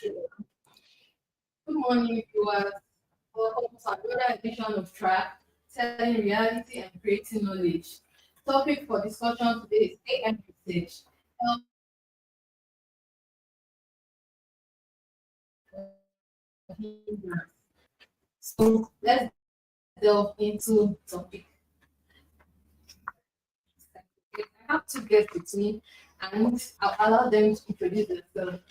Good morning, viewers. Welcome to another edition of Track, Telling Reality and Creating Knowledge. Topic for discussion today is AI research. So let's delve into the topic. I have two guests with me, and I'll allow them to introduce themselves.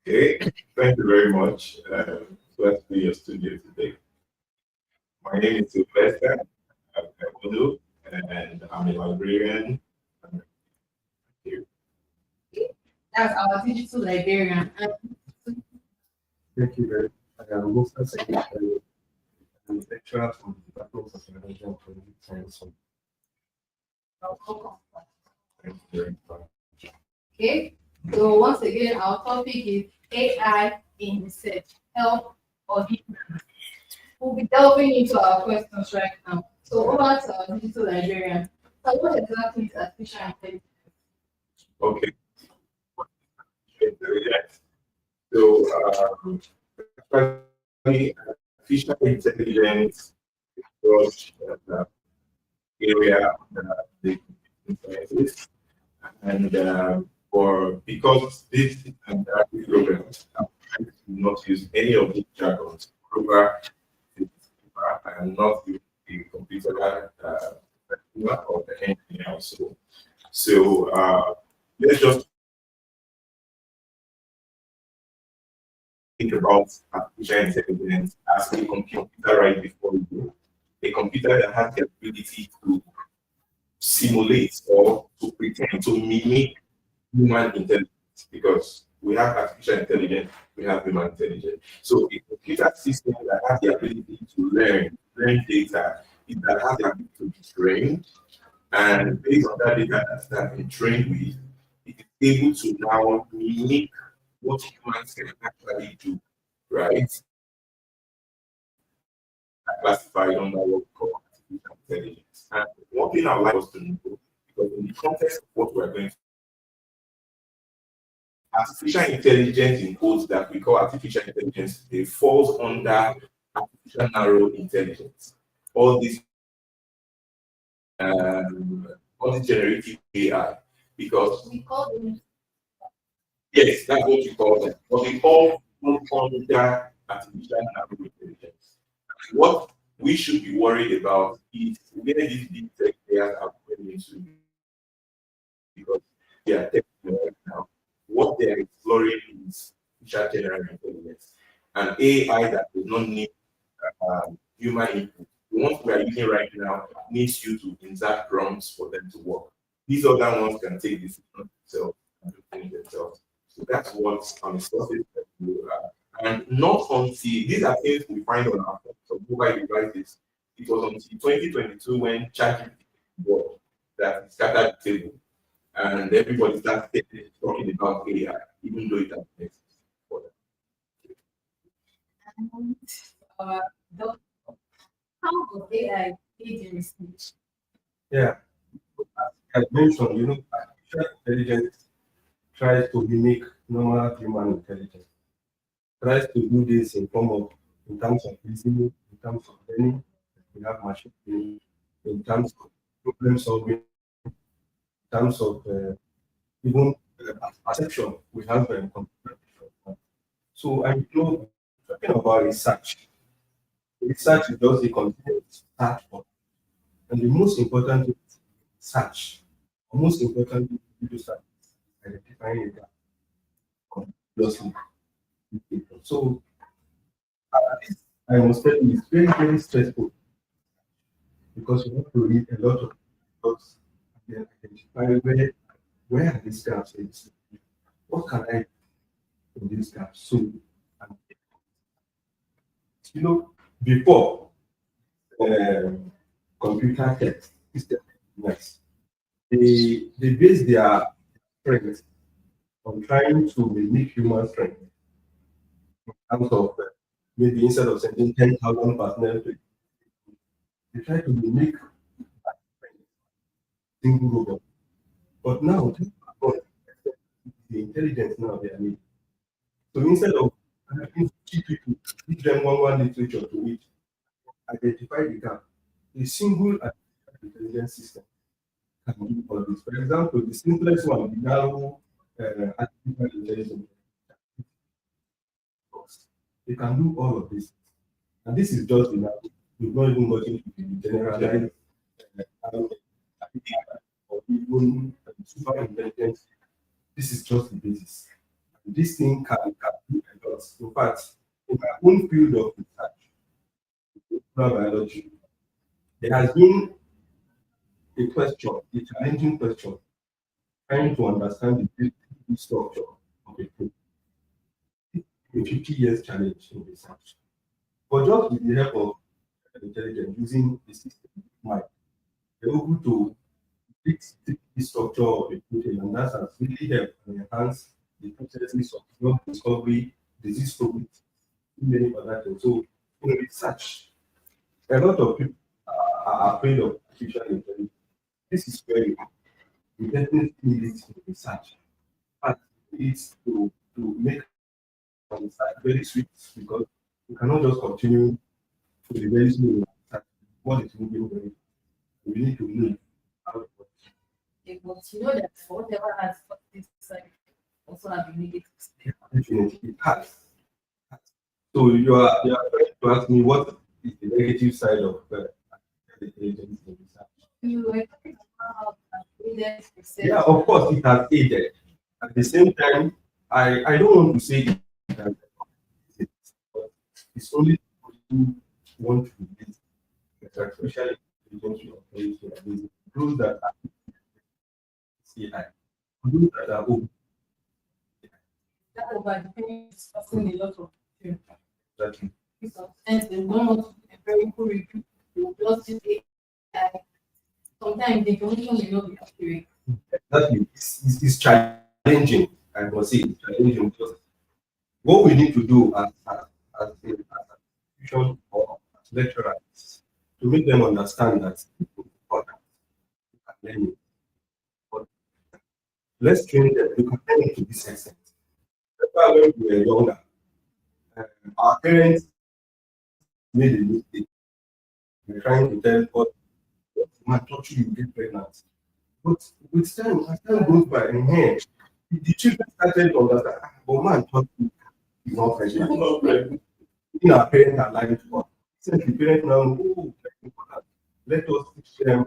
Okay, thank you very much. Glad to be your studio today. My name is Sylvester Odu, and I'm a librarian. Thank you. That's our digital librarian. And Thank you very much. I am Musa Secretary and lecturer from the Department of Technology and Forensic Science. Thank you very much. okay, so once again, our topic is AI in research, help or hindrance. We'll be delving into our questions right now. So over to our digital librarian. So what exactly is artificial intelligence? Okay. Yes. So, actually, artificial intelligence was area the sciences, and because this interactive programs are trying to not use any of these jargons, program and not use the computer or the anything else. So let's just think about artificial intelligence as a computer right before you, a computer that has the ability to simulate or to pretend to mimic human intelligence, because we have artificial intelligence, we have human intelligence. So a computer system that has the ability to learn data, that has the ability to be trained, and based on that data that has been trained with, it is able to now mimic what humans can actually do, right? Classified under what we call artificial intelligence. And one thing I would like us to know, because in the context of what we're going to, artificial intelligence in quotes that we call artificial intelligence, it falls under artificial narrow intelligence. All these all this generative AI, because We call them yes, that's what we call them. But we all come under artificial narrow intelligence. What we should be worried about is where these big tech players are going into, because they are tech right now. What they are exploring is artificial general intelligence, and AI that does not need human input. The ones we are using right now needs you to insert prompts for them to work. These other ones can take decisions themselves and do things themselves. So that's what on the surface that you and not until these are things we find on our phones or mobile devices. It was until 2022 when ChatGPT was that scattered the table and everybody started talking about AI, even though it has existed before and the, how does AI aid in research? Yeah, as mentioned, artificial intelligence tries to mimic normal human intelligence. Tries to do this in terms of reasoning, in terms of learning. We have machine learning, in terms of problem solving, in terms of even perception. We have computer vision. So I know talking about research. Research is just a continuous search for, and the most important thing is search. The most important thing to do search is identifying a gap continuously. So this, I must tell you, it's very, very stressful because you have to read a lot of books and then identify where are these gaps exist. What can I do in these gaps? So, and, before computer tech system, yes, they base their strength on trying to mimic human strength in terms of maybe instead of sending 10,000 personnel to it, they try to mimic that single robot. But now, the intelligence now they are needing. So instead of having 50 people, give them one literature to read, identify the gap. A single artificial intelligence system can do all this. For example, the simplest one, the narrow artificial intelligence, they can do all of this. And this is just the narrow. We've not even got into the generalized or even super intelligence. This is just the basis. And this thing can do a lot. In fact, in my own field of research, biology, there has been a question, a challenging question, trying to understand the basic structure of a protein. A 50 years challenge in research. But just with the help of intelligence, using the system mind, they're able to fix the structure of a protein, and that has really helped and enhanced the processes of drug discovery, disease treatment, many other things. So in research, a lot of people are afraid of artificial intelligence. This is where we definitely need it in research. But it's to make research very sweet, because we cannot just continue to be very slow. What is moving very fast. We need to move out. Yeah, but you know that whatever has this side also have a negative side. Definitely, it has. So you are trying to ask me what is the negative side of intelligence in research? You were talking about how aided research. Yeah, of course, it has aided. At the same time, I don't want to say it has aided, but it's only people who want to be artificial intelligence or anything, those that are AI, those that are open. That over depending is causing a lot of confusion. Exactly. Sometimes they don't want to be very good review. They will just use AI. Sometimes the information may not be accurate. Exactly. It's challenging. I must say it's challenging, because what we need to do as institution or as lecturers to make them understand that it's important. You can learn it. But let's train them. You can learn it to this extent. That's why when we were younger, our parents made a mistake. We're trying to tell us, man, touch you, you get pregnant. But with time, as time goes by, and here, the children started to understand, but man, touch you, is not pregnant. In our parents are lying to us. Since the parents now, oh, let us teach them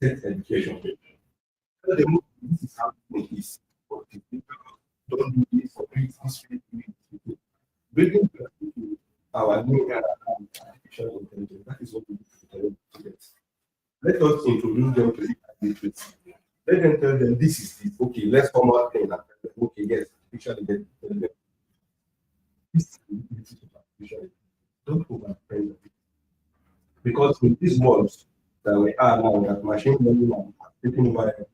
sex education. Tell them, this is how it is. But if you don't do this, or do it this way, do it this way. Bringing back to our new era and artificial intelligence, that is what we need to tell them to get. Let us introduce them to the literacy. Let them tell them this is it. Okay, let's come out there and tell them, okay, yes, artificial intelligence. This is the ability of artificial intelligence. Don't overpraise it. Because in these worlds that we are now, that machine learning are taking over,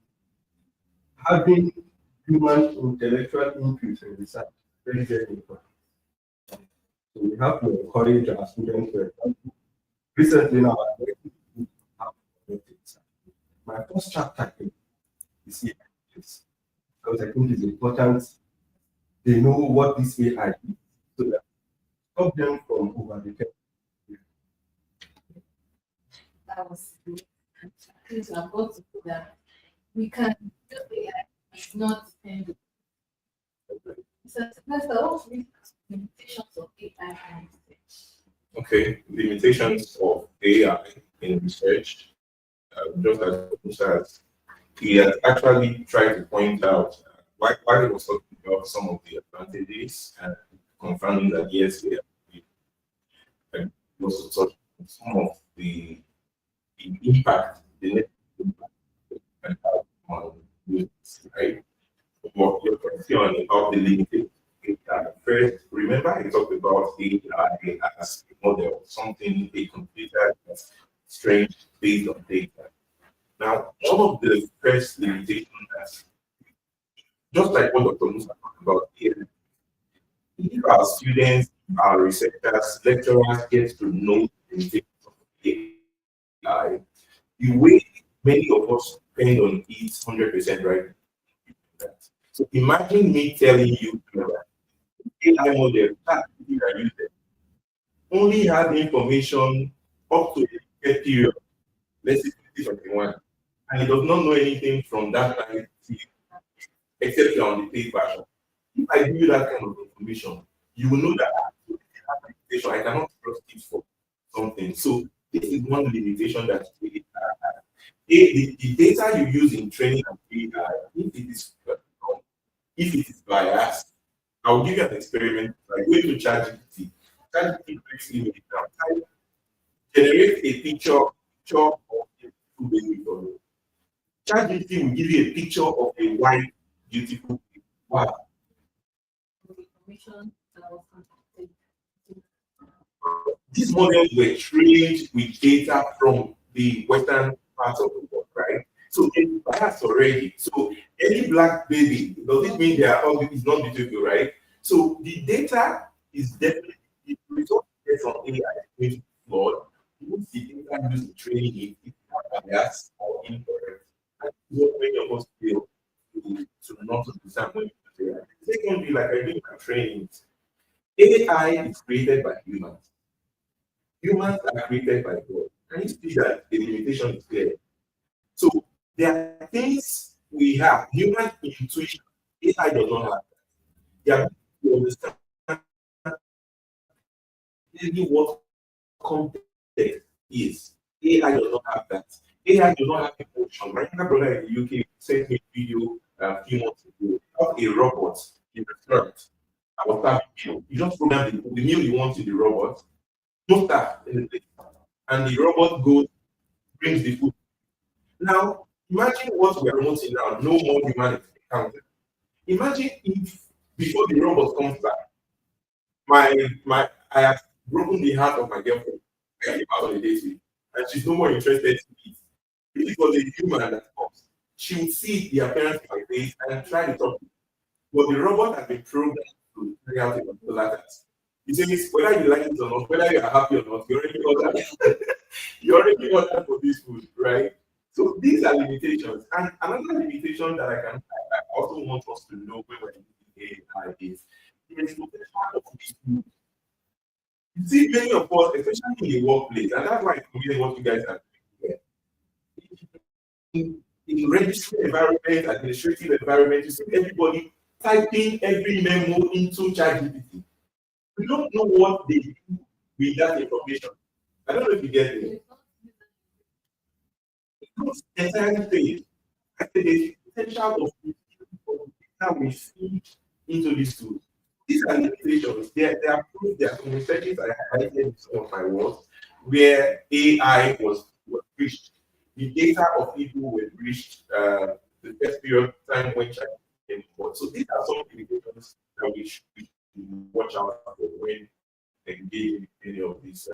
having human intellectual input in research is very, very important. So we have to encourage our students to example. Recently now, my first chapter is AI, because I think it's important they know what this AI is, so that stop them from overreacting. That was good. Please, I'm going to put that we can do AI is not depend. So that's the whole limitations of AI and research. Okay, limitations of AI in research, just as Musa has, he has actually tried to point out why he was talking about some of the advantages and confirming that yes, they are, and also touch on some of the impact, the negative impact it can have on youth, right? But your question about the limited AI, first, remember I talked about AI as a model, something a computer that's trained based on data. Now, one of the first limitations that, just like what Dr. Musa talked about here, if our students, our researchers, lecturers get to know the limitations of AI, the way many of us depend on it 100% right. So imagine me telling you that AI model that you are using only has information up to a period, let's say 2021, and it does not know anything from that time except you're on the paid version. If I give you that kind of information, you will know that I cannot trust it for something. So this is one limitation that we have. The data you use in training and AI, if it is biased, I'll give you an experiment. Like going to ChatGPT. ChatGPT breaks image down. Type, generate a picture of a beautiful baby for you. ChatGPT will give you a picture of a white, beautiful baby. Wow. Information that was contacted. These models were trained with data from the western part of the world, right? So it's biased already. So any black baby, does it mean they are all is not beautiful, right? So the data is definitely the result from AI is going to be flawed. Once the data used in training it, it's not biased or incorrect. That's what many of us feel to not understand when you do AI. Secondly, like I do my trainings, AI is created by humans. Humans are created by God. Can you see that the limitation is clear? So there are things we have, human intuition, AI does not have that. They are to understand really what context is. AI does not have that. AI does not have emotion. My younger brother in the UK sent me a video a few months ago of a robot in a restaurant. I was having meal. You just program the meal you want in the robot, no staff in the place, and the robot goes, brings the food. Now, imagine what we are wanting now, no more humanity counted. Imagine if before the robot comes back, my I have broken the heart of my girlfriend. I came out on a date with, and she's no more interested to eat. If it was a human that comes, she would see the appearance of my face and try to talk to me. But the robot has been programmed to carry out a particular task. It says whether you like it or not, whether you are happy or not, you already ordered. You already ordered for this food, right? So these are limitations. And another limitation that I also want us to know when we're using AI is the exploitation of this food. You see, many of us, especially in the workplace, and that's why it's really what you guys are doing here. In registry environment, administrative environment, you see everybody typing every memo into ChatGPT. We don't know what they do with that information. I don't know if you get it. It's not entirely faith. I think the potential of how we feed into these tools. These are limitations. They are proof. There are some researches I highlighted in some of my work where AI was breached. The data of people were breached the first period of time when China came forward. So these are some limitations that we should watch out for when engaging in any of these.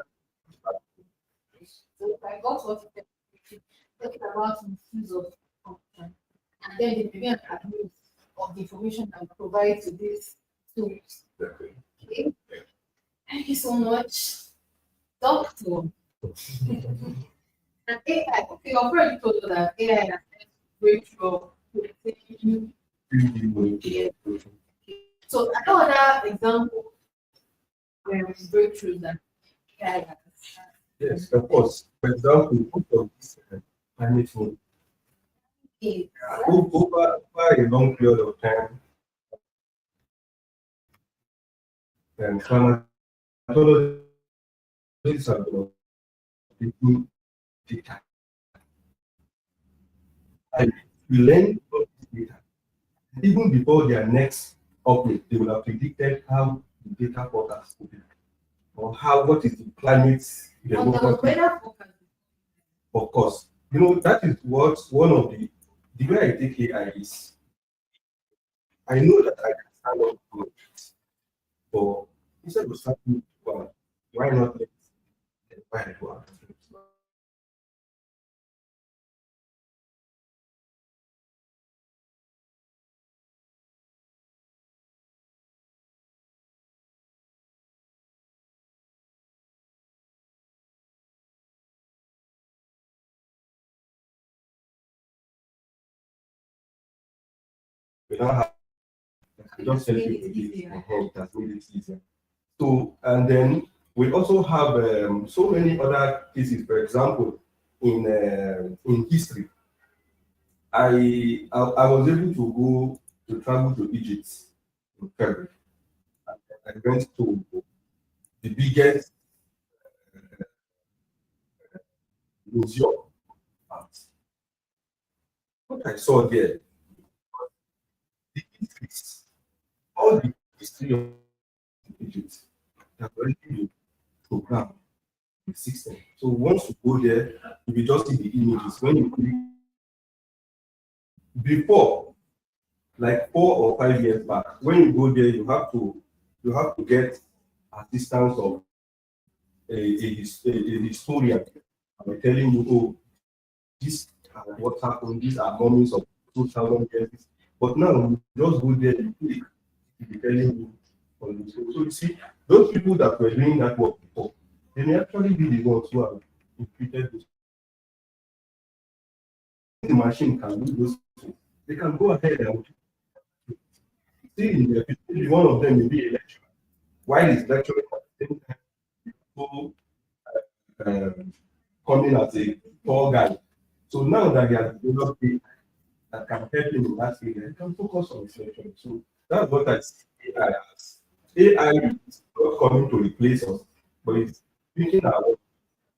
So I got what you said, talking about misuse of function, and then they began to abuse of the information that we provide to these tools. Exactly. Okay, thank you so much, Doctor. And AI, okay, I've already told you that AI has breakthrough predicting. Yeah. So another example where we breakthrough that AI has. Yes, of course. For example, both of these climate change, Okay. over a long period of time, and climatologists have been updating data. And we learn from this data. Even before their next update, they will have predicted how the data forecast will be, or what is the climate On the demographic. weather forecast. Of course, that is what one of the way I take AI is. I know that I can stand up to it, but instead of starting with one, why not let the fire go out? We don't have and just help Made you it with it. easier. It has made it easier. So, and then we also have so many other cases. For example, in history, I was able to go to travel to Egypt in February. I went to the biggest museum. What I saw there, the histories, all the history of Egypt, they have already been programmed in the system. So once you go there, you will just see the images. When you click before, like 4 or 5 years back, when you go there, you have to get assistance of a historian. I'm telling you, oh, this what happened, these are moments of 2,000 years. But now you just go there, you click, it will telling you on the so you see, those people that were doing that work before, they may actually be the ones who have infiltrated this. The machine can do those things. They can go ahead and see in their maybe one of them may be a lecturer. While he's lecturing at the same time, people coming as a tall guy. So now that he has developed it that can help him in that area, he can focus on his lecturing. So that's what I see AI as. AI is not coming to replace us, but it's thinking about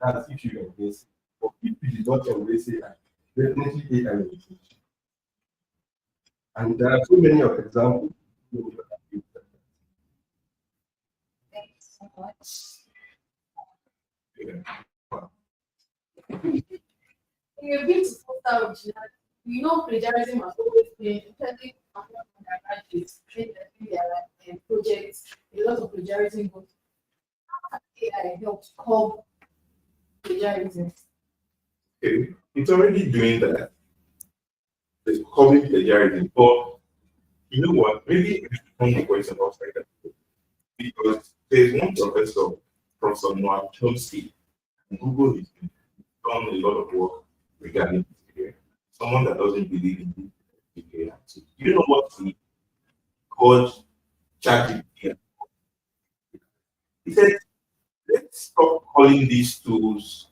that if you embrace it. But if you did not embrace AI, definitely AI will change. And there are so many of examples. Thank you so much. In a bit to foster originality, we know plagiarism has always been, especially among undergraduates, when they're doing their projects, a lot of plagiarism, but how can AI help curb plagiarism? Okay. It's already doing that. It's calling plagiarism. But you know what? Maybe I should turn the question upside down. Because there's one professor, Professor Noam Chomsky, in Google has done a lot of work regarding this area. Someone that doesn't believe in this area. So, you know what he called ChatGPT? He said, let's stop calling these tools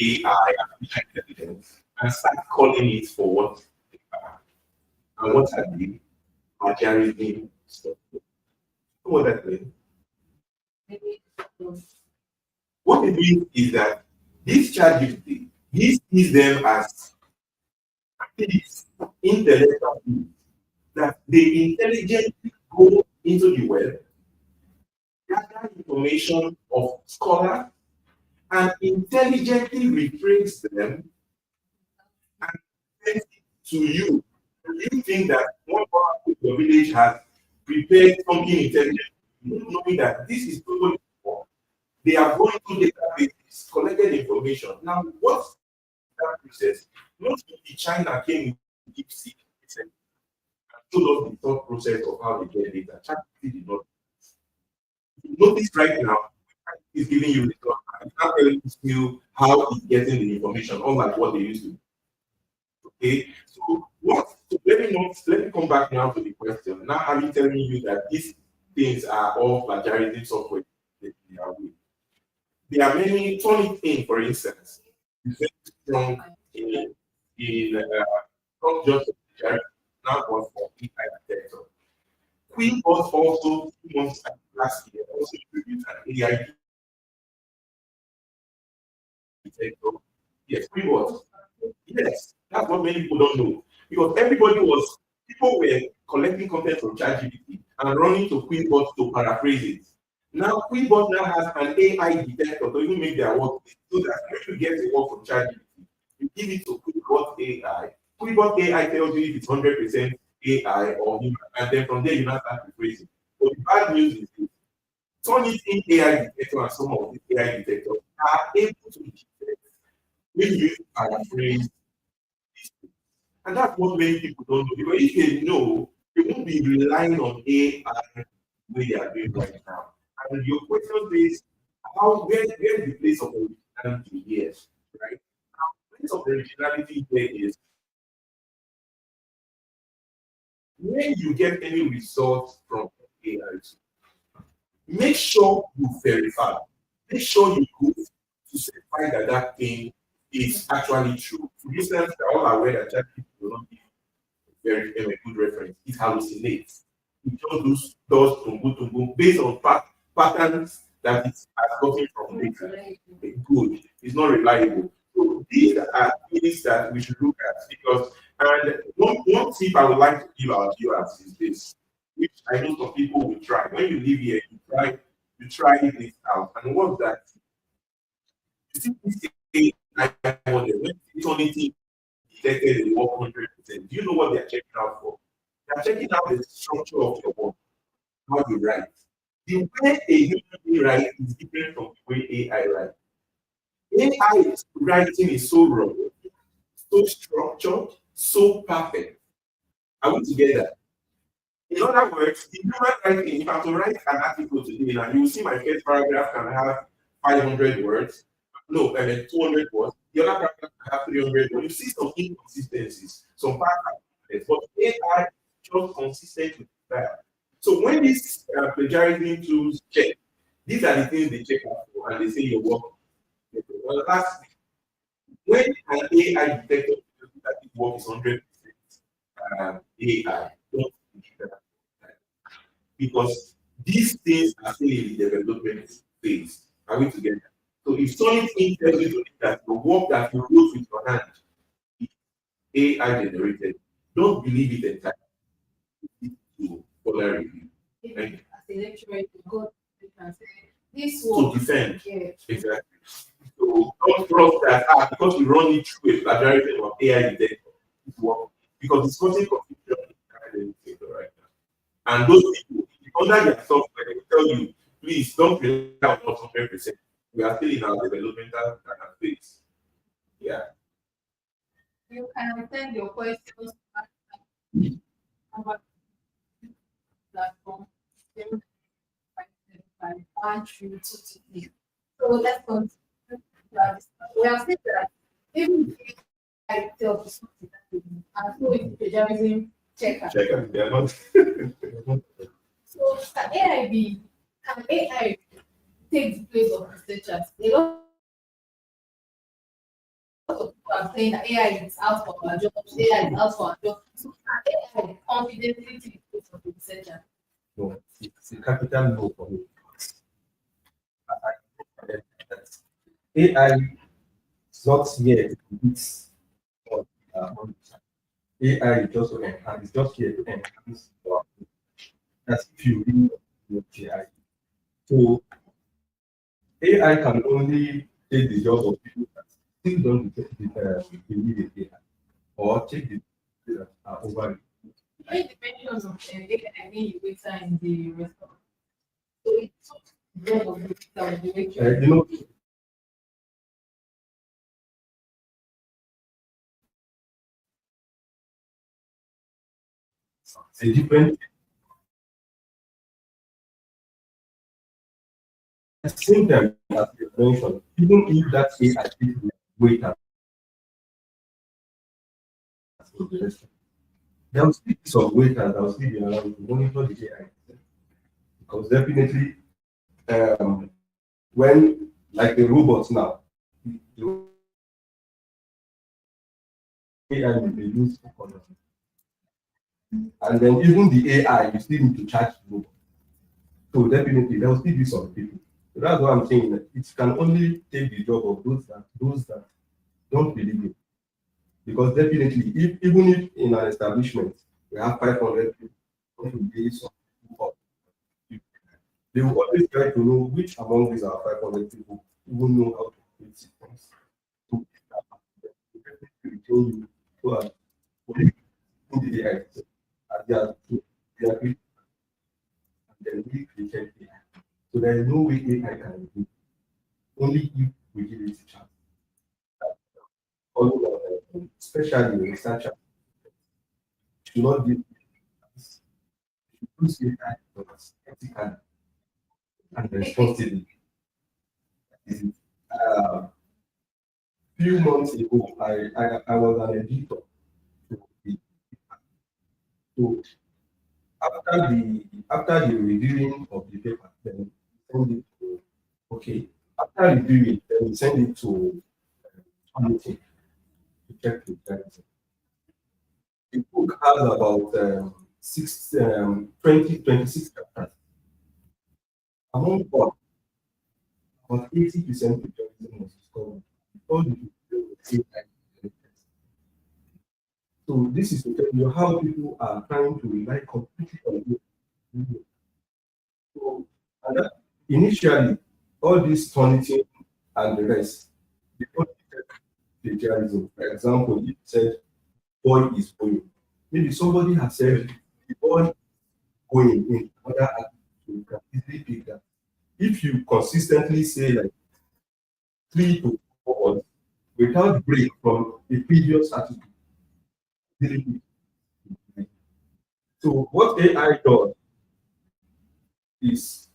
AI, artificial intelligence, and start calling it for what they are. And what are they? Plagiarism stuff. You know what that means? Maybe What it means is that this ChatGPT, he sees them as these intellectual beings that they intelligently go into the web, gather information of scholars, and intelligently rephrase them and send it to you. You think that one powerful your village has prepared something intelligent, not knowing that this is totally wrong. They are going to databases, collected information. Now, what's that process? Not only China came with DeepSeek and showed us the thought process of how they get data. China did not. Notice right now, it's giving you the thought. It's not telling you how it's getting the information, unlike what they used to do. Okay, so what? So let me come back now to the question. Now, I'm telling you that these things are all plagiarism software that they are with. There are many funny things, for instance, is very strong in not just plagiarism, now but for AI detector. Queen was also 2 months last year also introduced an AI detector. Yes, Queen was. Yes, that's what many people don't know. Because people were collecting content from ChatGPT and running to Queenbot to paraphrase it. Now, Queenbot now has an AI detector to even make their work so that when you get a work from ChatGPT, you give it to Queenbot AI. Queenbot AI tells you if it's 100% AI or human, and then from there you now start rephrasing. But the bad news is this. Turn it in AI detector and some of the AI detectors are able to detect when you paraphrase. And that's what many people don't know. Because if they know, they won't be relying on AI the way they are doing right now. And your question is, where is the place of originality here? Right? Now, the place of originality here is when you get any results from AI, make sure you verify. Make sure you go to certify that that thing is actually true. For instance, we're all aware that ChatGPT will not give very a good reference. It hallucinates. It just does tumbu based on patterns that it has gotten from data. Good. It's not reliable. So these are things that we should look at because and one tip I would like to give our viewers is this, which I know some people will try. When you live here, you try this out. And what's that? You see this AI model, when it's only thing detected in 100%. Do you know what they're checking out for? They're checking out the structure of your work, how you write. The way a human being writes is different from the way AI writes. AI writing is so raw, so structured, so perfect. Are we together? In other words, the human writing, if I have to write an article today, now you will see my first paragraph can have 500 words. No, I mean 200 words. The other paragraph can have 300 words. You see some inconsistencies, some patterns, but AI just consistent with that. So when these plagiarism tools check, these are the things they check out for, and they say your work. Well, lastly, when an AI detector that this work is 100% AI, don't believe that because these things are still in the development phase. Are we together? So if something tells you to that the work that you wrote with your hand is AI generated, don't believe it entirely. To further review. Even as a lecturer, you go, you can say, this To work, defend. yeah, Exactly. So don't trust that because we run it through a plagiarism of AI detector, it works. Because it's causing confusion in the academic sector right now. And those people, under their software, they will tell you, please don't rely on us 100%. We are still in our developmental phase. Yeah. you can send your questions back our platform. Then one through two to three. So let's continue. We have said that even if I tell you something that we do, and so it's plagiarism checker. Check out. They are not. So can AI take the place of researchers? A lot of people are saying that AI is out for our jobs, AI is out for our jobs. So can AI confidently take the place of the researcher? No, it's a capital no for me. AI is not here to compete on AI is just to enhance, it's just here to enhance our that's if you really know AI. So AI can only take the job of people that still don't believe in AI or take the people that are over it. It depends on AI being the waiter in the restaurant. So it's not the job of the waiter. You know, it's a different at the same time as you mentioned, even if that AI people wait at the restaurant, there will still be some waiters that will still be around to monitor the AI. Because definitely when like the robots now, the AI will be used for control. And then even the AI, you still need to charge the robot. So definitely there will still be some people. So that's what I'm saying. That it can only take the job of those that don't believe it. Because definitely, even if in an establishment we have 500 people, there will be some people, they will always try to know which among these are 500 people who know how to create systems. So they will tell you who are who the AI is. And they are and then we created AI. So there is no way AI can do. Only if we give it a chance. Especially researchers should not give use AI ethically and responsibly. Uh, few months ago, I was an editor to after the reviewing of the paper, then send it to okay. After reviewing, then we send it to committee to check the clarity. The book has about 26 chapters. Among all, about 80% of journalism was discovered before the people would say that. So this is to tell you how people are trying to rely completely on you. So, and that initially, all this turnitin and the rest, they don't detect plagiarism. For example, if you said boy is going, maybe somebody has said the boy going in other article, you can easily pick that. If you consistently say like 3 to 4 words without break from a previous article, really pick. So what AI does is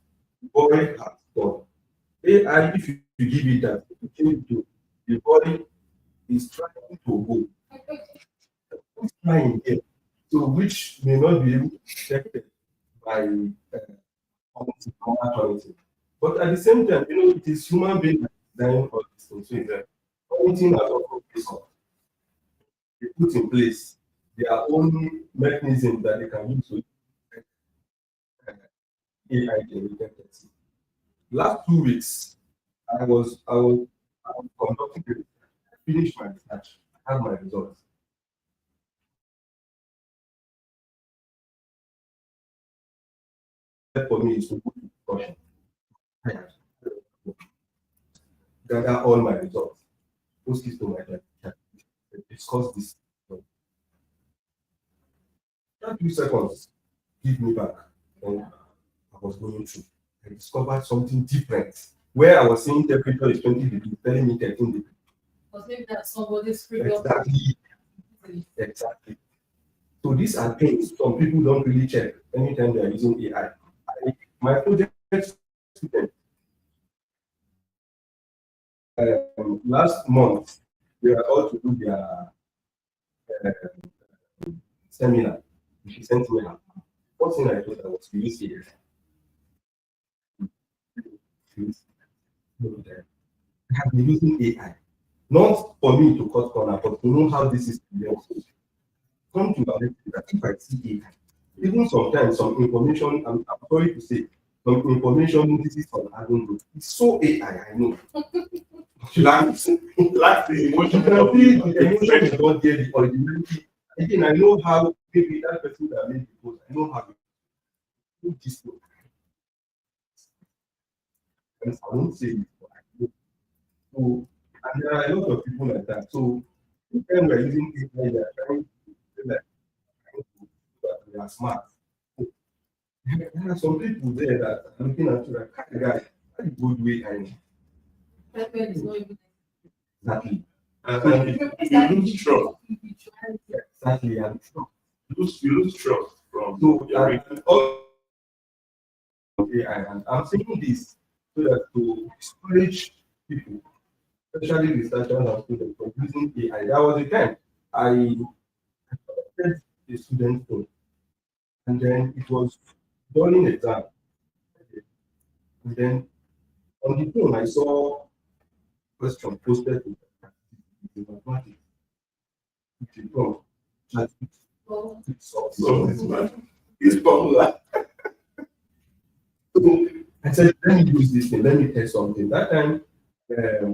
boy has done. AI, if you give it that, it will do. The body is trying to go. It's trying here. So which may not be able to be detected by authority. But at the same time, it is human being that design all these things. So it's anything that also based on they put in place their own mechanism that they can use to AI generated text. Last 2 weeks, I was conducting the research. I finished my research. I have my results. For me is to put in discussion. Gather all my results, post it to my chat, discuss this. That 2 seconds, give me back. And I was going through. I discovered something different. Where I was saying temperature is 20 degrees, telling me 13 degrees. Because maybe that's somebody's previous. Exactly. So these are things some people don't really check anytime they are using AI. My project student, last month, they are all to do their seminar. She sent me her. First thing I thought I was really serious. I have been using AI, not for me to cut corner, but to know how this is works. Come to understand that if I see AI, even sometimes some information, I'm sorry to say, some information this is on I don't know. It's so AI, I know. Like the emotion of The emotion is not there, the originality. Again, I know how maybe that person that made the post, I know how to do this. And I won't say it, but I know. So, and there are a lot of people like that. So, when we're using AI, they're trying to feel like that we are smart. So, there are some people there that are looking at you like, "Hey, guy, that's a good way I know." That one is not even. Exactly. you lose trust. Exactly. And so, You lose trust from so your and all AI, and I'm saying this so that to discourage people, especially researchers and students, from using AI. That was the time I had a student phone, and then it was during exam. And then on the phone, I saw question posted to mathematics. It's from Oh, so it's popular. So I said, let me use this thing, let me test something. That time,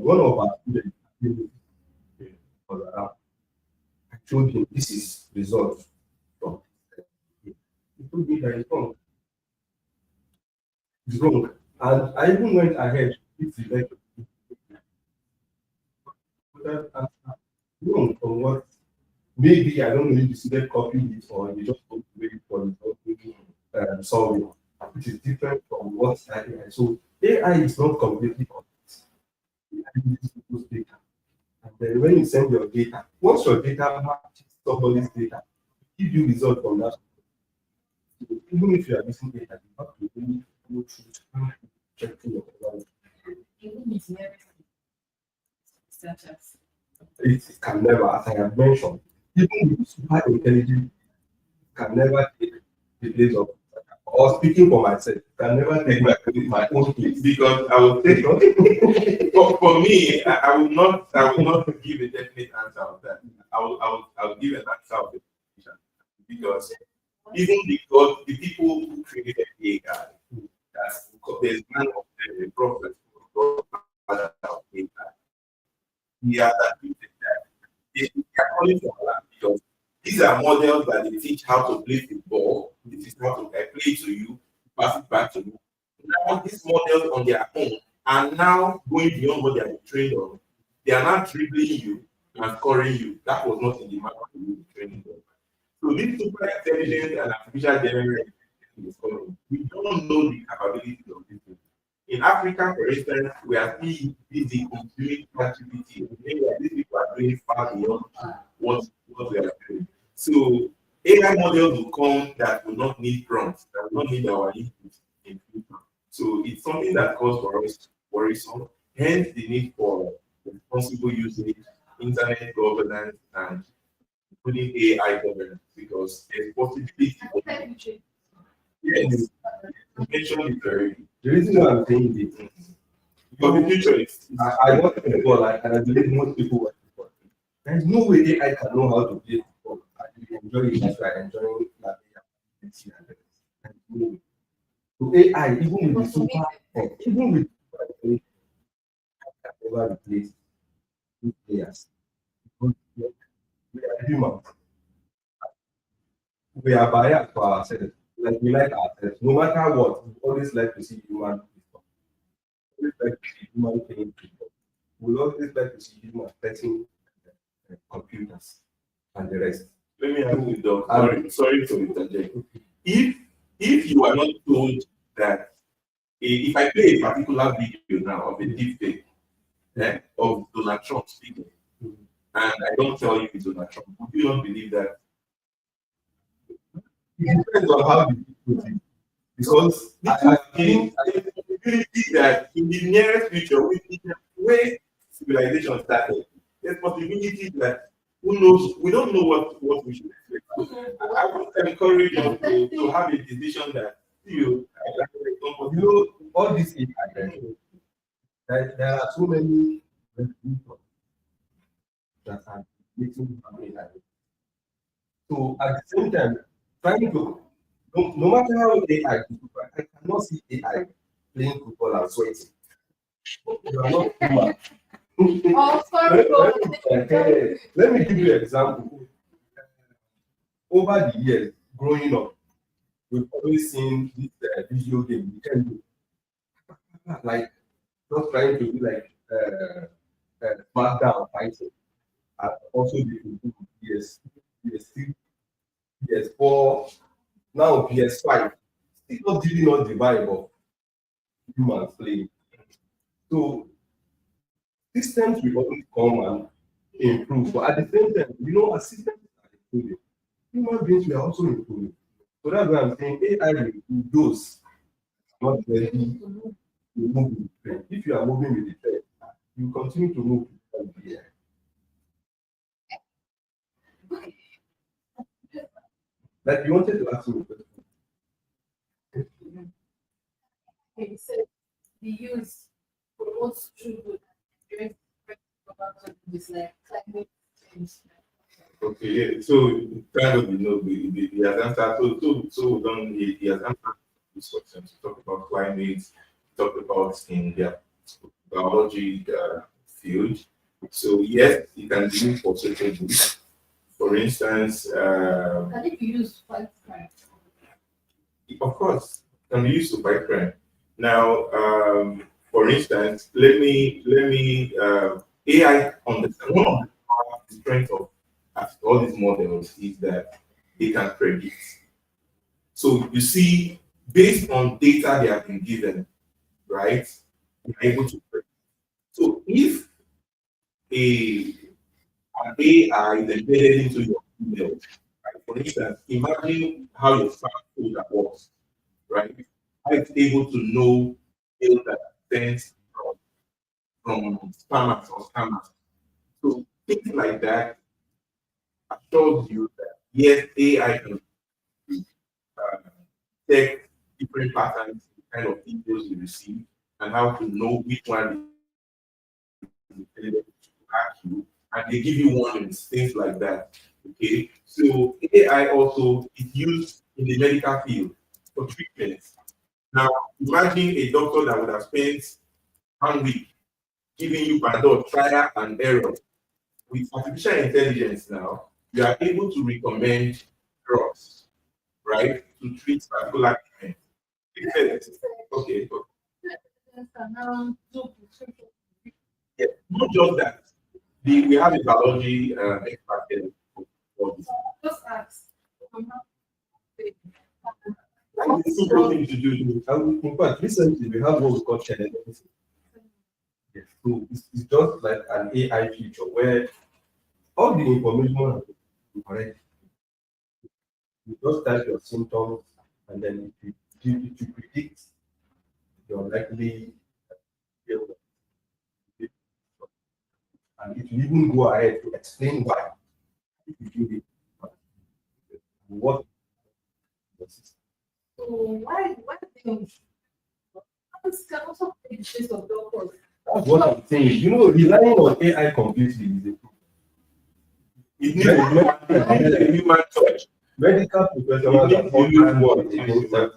one of our students was around. I told him this is result from. He told me that it's wrong. It's wrong. And I even went ahead with the lecture. That answer wrong from what maybe I don't know if the student copied it or they just want to wait for the solving, which is different from what AI. So AI is not completely complete. AI uses people's data. And then when you send your data, once your data matches somebody's data, it gives you result from that. So even if you are using data, you have to really go through checking your result. even it's never such as. It can never, as I have mentioned, even with super intelligent, can never take the place of, or speaking for myself, can never take my own place. Because I would say, for me, I will not give a definite answer of that. I will give an answer of the question. Because even because the people who created AI, there's one of them, a prophet, father of AI. He has admitted that they are calling for alarm because these are models that they teach how to play football. This is how to play to you, pass it back to you. Now these models on their own are now going beyond what they are trained on. They are now dribbling you and scoring you. That was not in the manual to do the training. So this super intelligence and artificial general intelligence is coming. We don't know the capabilities of this thing. In Africa, for instance, we are still busy consuming activity. Meaning that these people are doing far beyond what we are doing. So AI models will come that will not need prompts, that will not need our input in future. So it's something that causes for us worrisome. Hence the need for responsible usage, internet governance, and including AI governance, because there's possibility for yes, you mentioned it already. The reason why I'm saying this, For the future, I want to football, like, and I believe most people watch football. There's no way AI can know how to play football. I enjoy it as I enjoy that. So AI, even with the super, even with super, can never replace these players. Because we are humans. We are biased for ourselves. Like we like ourselves. No matter what, we always like to see human people. Always like to see human playing people. We always like to see human testing computers and the rest. let me ask you, Doc. Sorry to interject. If you are not told that if I play a particular video now of a deep fake of Donald Trump speaking, and I don't tell you it's Donald Trump, would you not believe that? It depends on how you put it. Because I think there's a possibility that in the nearest future, where civilization started, there's possibility that who knows, we don't know what we should expect. So I want to encourage us to have a decision that you know all these AI, there are so many people that are making AI. So at the same time, trying to no matter how AI is, I cannot see AI playing football and sweating. You are not human. Let me give you an example. Over the years, growing up, we've always seen this video game, Nintendo, like just trying to be like SmackDown fighting, and also the PS3, PS4, now PS5, still not giving us the vibe of humans playing. So systems will always come and improve, but at the same time, as systems are improving, human beings will also improve. So that's why I'm saying AI will do those not ready to move with the trend. If you are moving with the trend, you continue to move with the AI. Like you wanted to ask me a question. Okay, so the use promotes true good and this like climate change. Okay, yeah. So kind of he has answered. So we don't he has answered this question. To talk about climate, talk about in their biology field. So yes, it can be used for social good. For instance, Can it be used to fight crime? of course, it can be used to fight crime. Now, for instance, let me AI understand one of the strength of all these models is that they can predict. So you see, based on data they have been given, right, they're able to predict. So if an AI is embedded into your email, right, for instance, imagine how your spam folder works, right? How it's able to know mail that sent from spammers or scammers. So things like that assures you that yes, AI can detect different patterns, kind of details you receive, and how to know which one is intelligent to hack you, and they give you warnings, things like that. Okay, so AI also is used in the medical field for treatment. Now, imagine a doctor that would have spent 1 week giving you Panadol trial and error. With artificial intelligence now, you are able to recommend drugs, right, to treat particular treatment. Okay. Yeah, not just that. We have a biology expert here for this. Just ask. And it's simple thing to do. In fact, recently we have what we call telemetry. Yes. So it's just like an AI feature where all the information is correct. You just type your symptoms and then it predict your likely illness. And it will even go ahead to explain why you do it. What So why things can also take the place of doctors? that's what I'm saying. You know, relying on AI completely is a It needs a human touch. medical professionals are all one against that.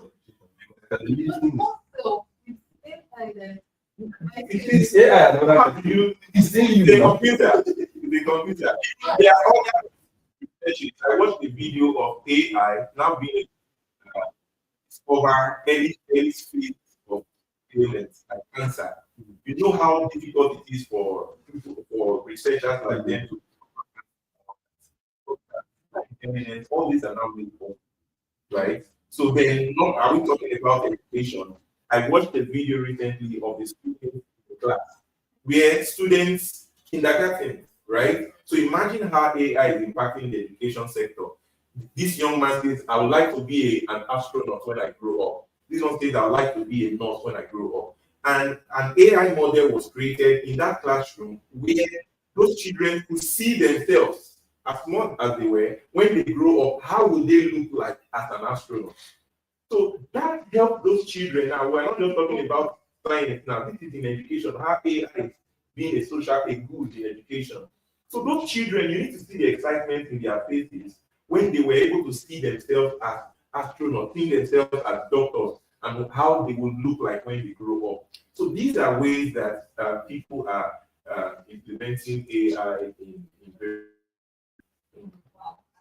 Also, it's AI that It is AI another it's still The you. computer. The computer. There are other researches. I watched a video of AI now being discover early stage of illness like cancer. You know how difficult it is for researchers like them to intelligence. All these are now being done, right? So then, not are we talking about education? I watched a video recently of a student in the class where students kindergarten, right? So imagine how AI is impacting the education sector. This young man says, I would like to be an astronaut when I grow up. This one says, I would like to be a nurse when I grow up. And an AI model was created in that classroom where those children could see themselves as small as they were. When they grow up, how will they look like as an astronaut? So that helped those children. Now, we're not just talking about science now. This is in education. How AI is being a good in education. So those children, you need to see the excitement in their faces when they were able to see themselves as astronauts, see themselves as doctors, and how they would look like when they grow up. So these are ways that people are implementing AI in very.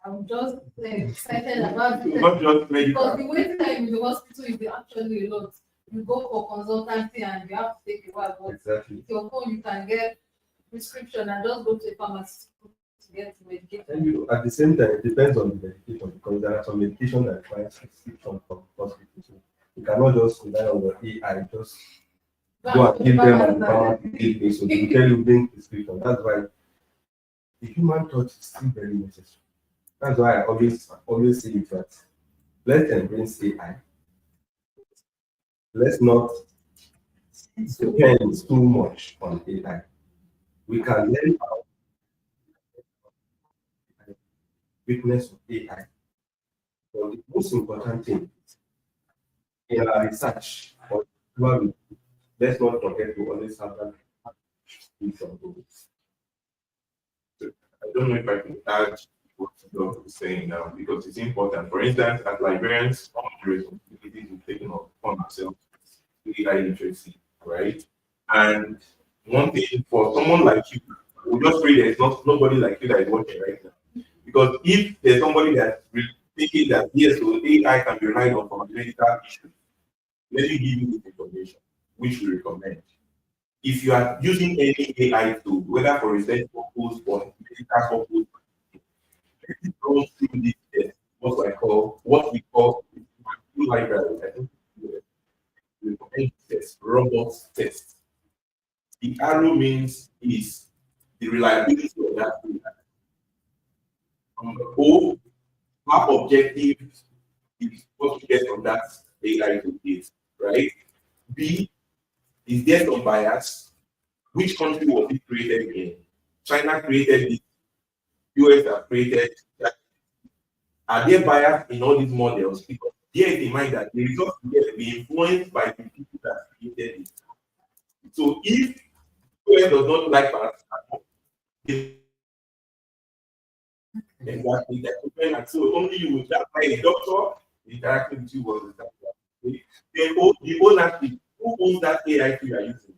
I'm just excited about it. Not just medical. Because the waiting time in the hospital is actually a lot. You go for consultancy and you have to take a while. But Exactly. with your phone, you can get prescription and just go to a pharmacy to get medication. And you know, at the same time, it depends on the medication because there are some medication that requires prescription from hospital. So you cannot just rely on your AI, just go and give them and pharmacy give me. So they will tell you bring prescription. That's why the human touch is still very necessary. That's why I always say it that let's embrace AI. Let's not depend too much on AI. We can learn our weakness of AI. But the most important thing in our research, or let's not forget to always have that vision goals. I don't know if I can add what Doc is saying now because it's important. For instance, as librarians, some of the responsibilities we've taken upon ourselves is AI literacy, right? And one thing for someone like you, we just pray there's nobody like you that is watching right now. Because if there's somebody that's thinking that yes, so AI can be relied on for a medical issue, let me give you this information, which we recommend. If you are using any AI tool, whether for research purpose or medical purpose, let it go through this test, what we call library. I think we recommend test, robot test. The arrow means is the reliability of that data. O, how objective is what you get from that AI tool is, right? B, is there some bias? Which country was it created in? China created it, US have created that. Are there bias in all these models? Because bear in mind that the results you get will be influenced by the people that created it. So if someone does not like paracetamol, exactly that and so only you will that's why a doctor interacting with you was the ownership, who owns that AI you are using?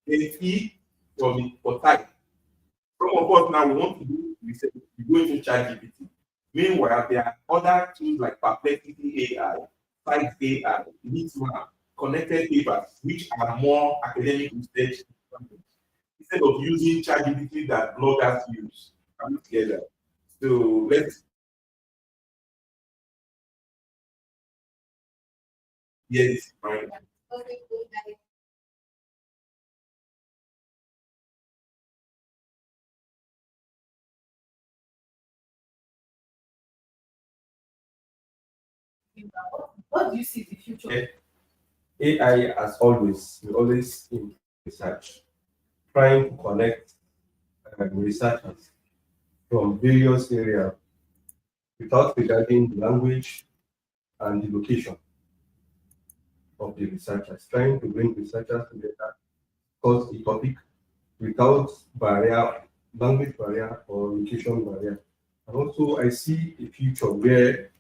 There is E for type. Some of us now we want to do research, we go into ChatGPT. Meanwhile, there are other tools like Perplexity AI, Site AI, Litma, Connected Papers, which are more academic research instead of using ChatGPT that bloggers use. Come together. So let's hear this in mind. What do you see the future? AI, as always, we always in research, trying to connect researchers from various areas without regarding the language and the location of the researchers, trying to bring researchers together, cause the topic without barrier, language barrier or location barrier. And also, I see a future where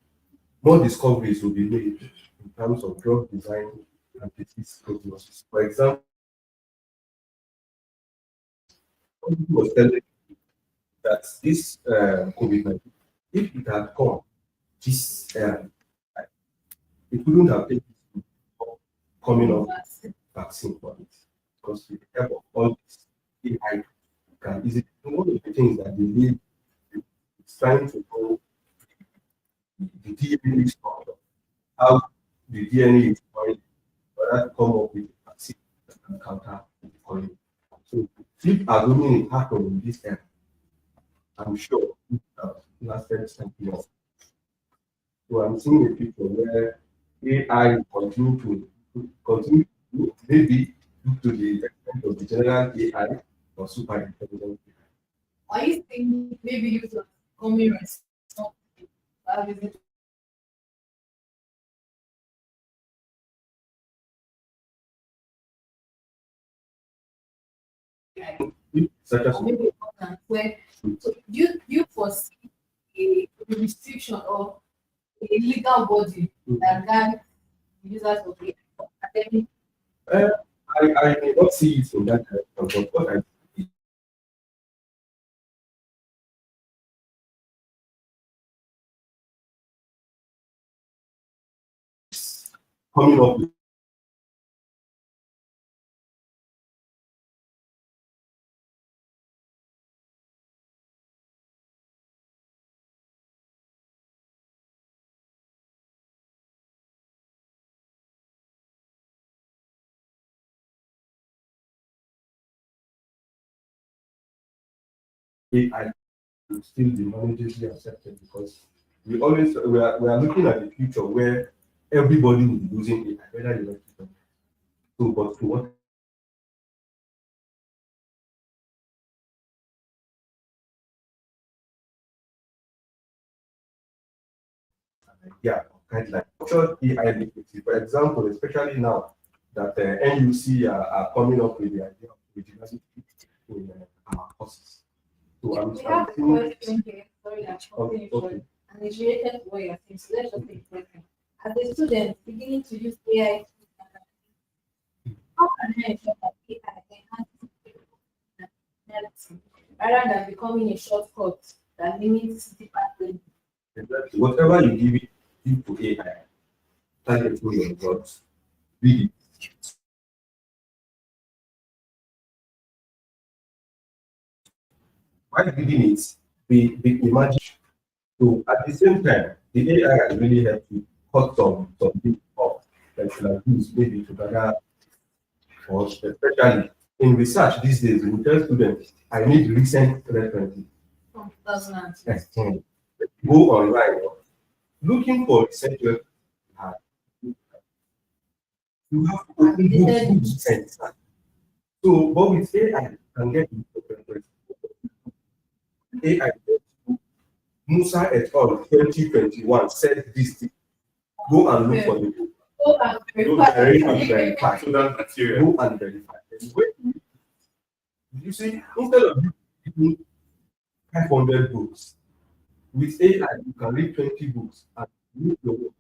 more discoveries will be made in terms of drug design and disease prognosis. For example, somebody was telling me that this COVID-19, if it had come this it wouldn't have taken coming up vaccine for it because with the help of all this AI can easily one of the things that they need is trying to know the DNA structure, how the DNA is going, whether to come up with a vaccine that can counter the COVID. So if assuming it happened in this era, I'm sure it have lasted something else. So I'm seeing a future where AI continue to maybe due to the extent of the general AI or super intelligent. Are you thinking maybe you could come here and stop it? Such as Or maybe where so you foresee a restriction of a legal body that guides users of the academic uh, I may not see it in that direction, but what I see is coming up with AI will still be manageably accepted because we are looking at the future where everybody will be using AI, whether you like it or not. So, but to what yeah, kind of like structured AI literacy. For example, especially now that NUC are coming up with the idea of originality in our courses. So we have a seeing question here, sorry, I'm okay, stopping you short, and it's related to what you're saying. So let's just take a question. As a student beginning to use AI, how can I ensure that AI enhances reality rather than becoming a shortcut that limits deeper learning? exactly whatever you give to AI, target to your results, read it. While reading it, be imagine. So at the same time, the AI has really helped you cut some things off that you have used maybe to gather or especially in research these days, we tell students, I need recent references. From 2002. Yes. Go online, looking for recent references. uh, You have to open books and start. So, but with AI, you can get references. AI, Musa et al. 2021 said this thing. Go and look for the book. Go and Don't verify. verify. So that material. Go and verify. You see, instead of reading 500 books, with AI, you can read 20 books and read your work.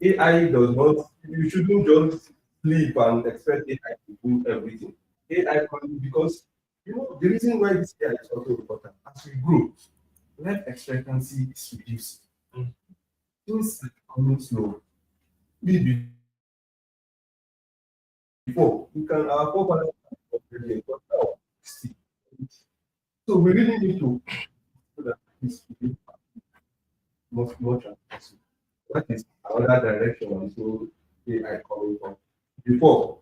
AI does not, you shouldn't just sleep and expect AI to do everything. AI can, because the reason why this AI is also important, as we grow, life expectancy is reduced. Things are coming slow. Maybe before, we can, our forefathers can, but now, still. So we really need to do that this much as possible. That is another direction on so AI coming from. Before,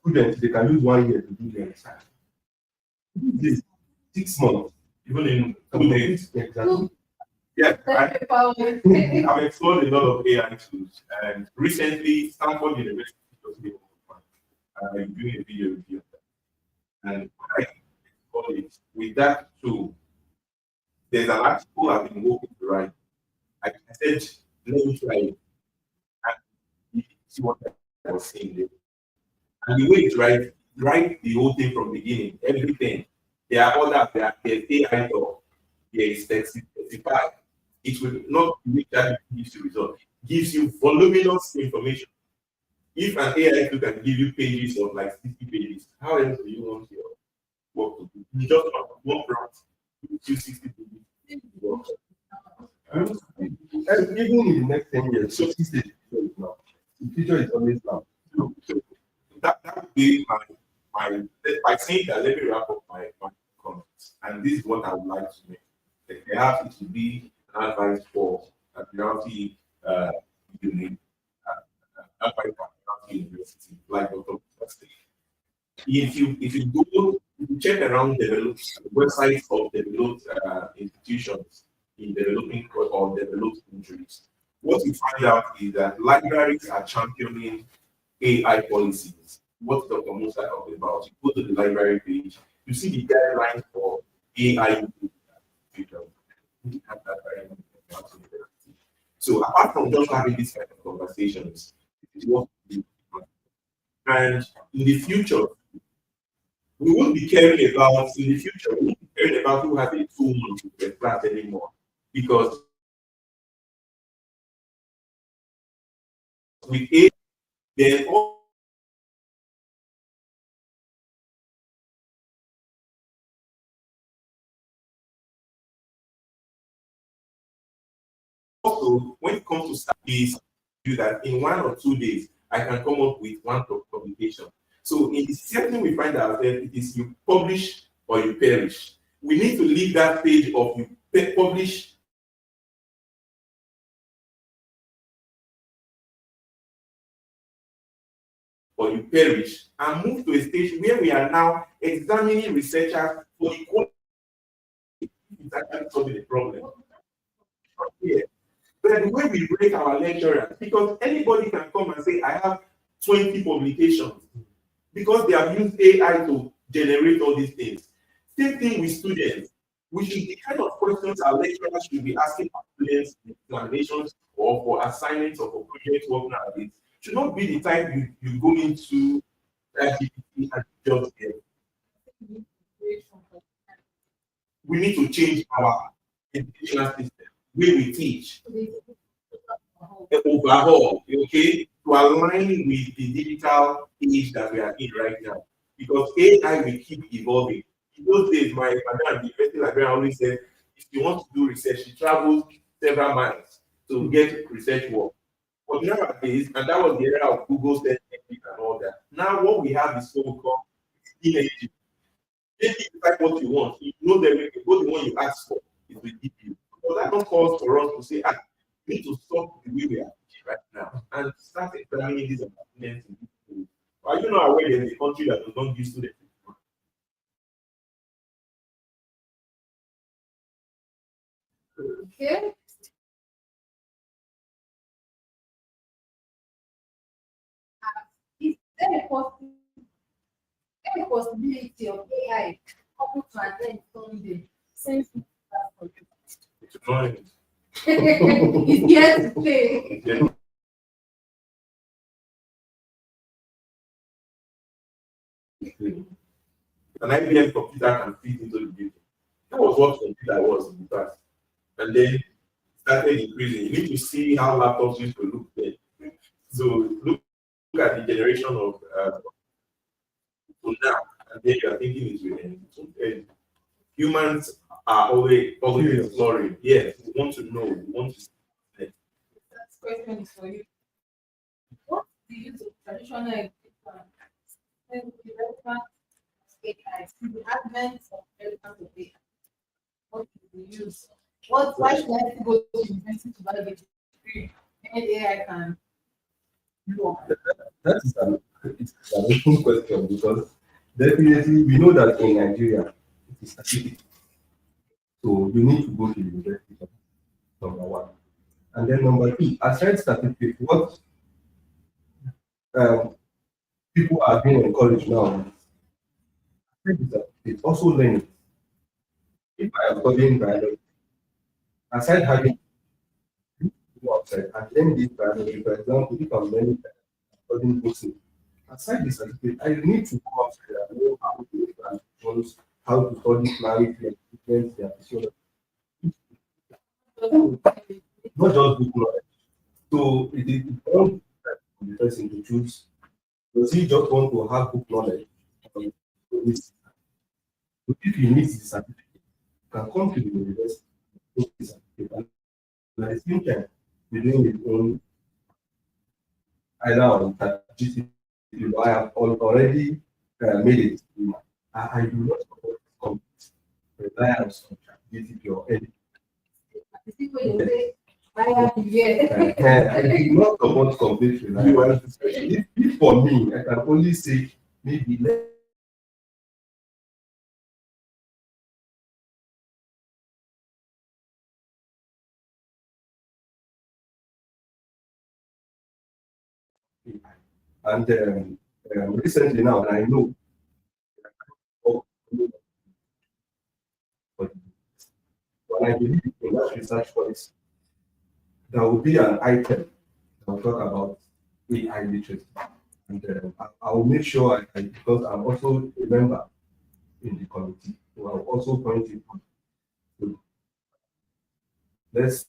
students, they can use 1 year to do their research. This 6 months, Even in to 2 days. complete exactly. Yeah, Okay. I've explored a lot of AI tools, and recently Stanford University was doing a video review of that. And I explored it with that tool. There's an article I've been working to write. I said, let me try it and see what I was saying there. And the way it's write the whole thing from beginning, everything. There are others, there's AI talk, there is specify. It will not make that gives you result. Gives you voluminous information. If an AI tool can give you pages of like 60 pages, how else do you want your work to do? You just want one prompt, you 60 pages. And even in the next 10 years, so this is now. The future is always now. So that would be my by saying that, let me wrap up my comments. And this is what I would like to make. Perhaps it should be an advice for Admiralty Uni, advice for Admiralty University, like Dr. Pastor. If you go, if you check around developed websites of developed institutions in developing or developed countries, what you find out is that libraries are championing AI policies. What Dr. Musa talked about, you go to the library page, you see the guidelines for AI. We have that very much. So apart from just having these kind of conversations, it's what we do. And in the future, we won't be caring about in the future, we won't be caring about who has a 2 month to class anymore. Because with AI, then also, when it comes to studies, do that in 1 or 2 days, I can come up with one publication. So in the same thing we find ourselves, it is you publish or you perish. We need to leave that page of you publish or you perish and move to a stage where we are now examining researchers for the quality. It's actually solving the problem. Yeah. But the way we rate our lecturers, because anybody can come and say, I have 20 publications, because they have used AI to generate all these things. Same thing with students. We should the kind of questions our lecturers should be asking our students in examinations or for assignments or for project work nowadays should not be the time you go into GPT and just get. We need to change our educational system, where we teach, overhaul, okay, to align with the digital age that we are in right now. Because AI will keep evolving. In those days, my madam, the university librarian, always said, if you want to do research, she travels several miles to get research work. But nowadays, and that was the era of Google search engine and all that. Now, what we have is what we call energy. If you decide what you want, you know that what the one you ask for is will give you. So that don't cause for us to say, we need to stop the way we are teaching right now and start examining these apartments. Are you not aware there's a country that does not give students? Okay. Is there a possibility any possibility of AI coming to an end someday? Since It's annoying. it's here to stay. Yeah. An IBM computer can fit into the building. That was what computer was in the past. And then it started increasing. You need to see how laptops used to look then. So look at the generation of to now, and then you are thinking it's will end. It won't end. Humans are always exploring. Yes, we want to know. We want to see. That question is for you. What do you use of traditional education and development of AI? Through the advent of development of AI, what do you use? Why should I go to university to validate a degree? And AI can do That is it's an open question because definitely we know that in Nigeria it is certificate. So you need to go to university, number one. And then number two, aside certificate, what um, people are being encouraged now is that it's also learning. If I am studying biology, aside having to go outside and learn this biology, for example, if I'm learning studying boxing, aside the certificate, I need to go outside and know how to make transitions, how to study plants, their treatments, their physiology, not just book knowledge. So it is important for the person to choose. Does he just want to have book knowledge? So if he needs the certificate, he can come to the university, take the certificate, and at the same time, be doing his own either on GCP. I have already made it. I do not support complete reliance on GCP or any. I do not support complete reliance. If for me, I can only say maybe and recently now, and I know, but when I believe in that research policy, there will be an item that will talk about AI literacy. And I will make sure, because I'm also a member in the committee, so I'll also point it out. So let's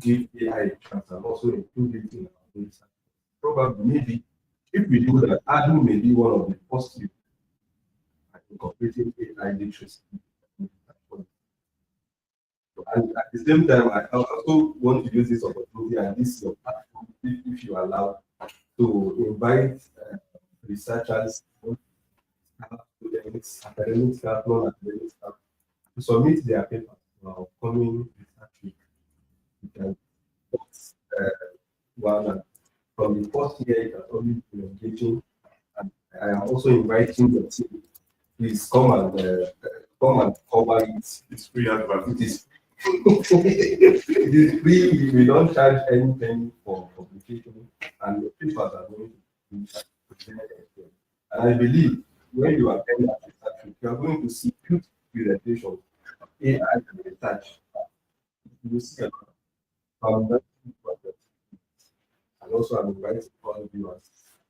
give AI a chance and also include it in our research. Probably, maybe, if we do that, Adu may be one of the first people incorporating AI literacy. And at the same time, I also want to use this opportunity and this your platform, if you allow, to invite researchers, students, academic staff, non-academic staff, to submit their papers to our upcoming research week. One from the first year, it has always been engaging, and I am also inviting the team. Please come and cover it. It's free advert. It is it is free. We don't charge anything for publication, and the papers are going to be presented. And I believe when you attend that research, you are going to see good presentations of AI and research. You will see a lot of projects. And also, I'm inviting all viewers.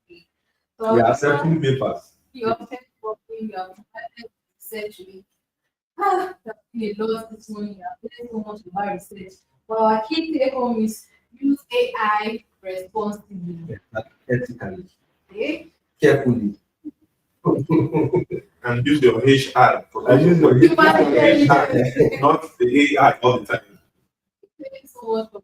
We are accepting papers. You have kept working, you have research. That's been a lot this morning. I've learned so much about research. But our key take home is use AI responsibly. Ethically, Okay? carefully. And use your HR. I use your Human intelligence. not the AI all the time. Thank you so much for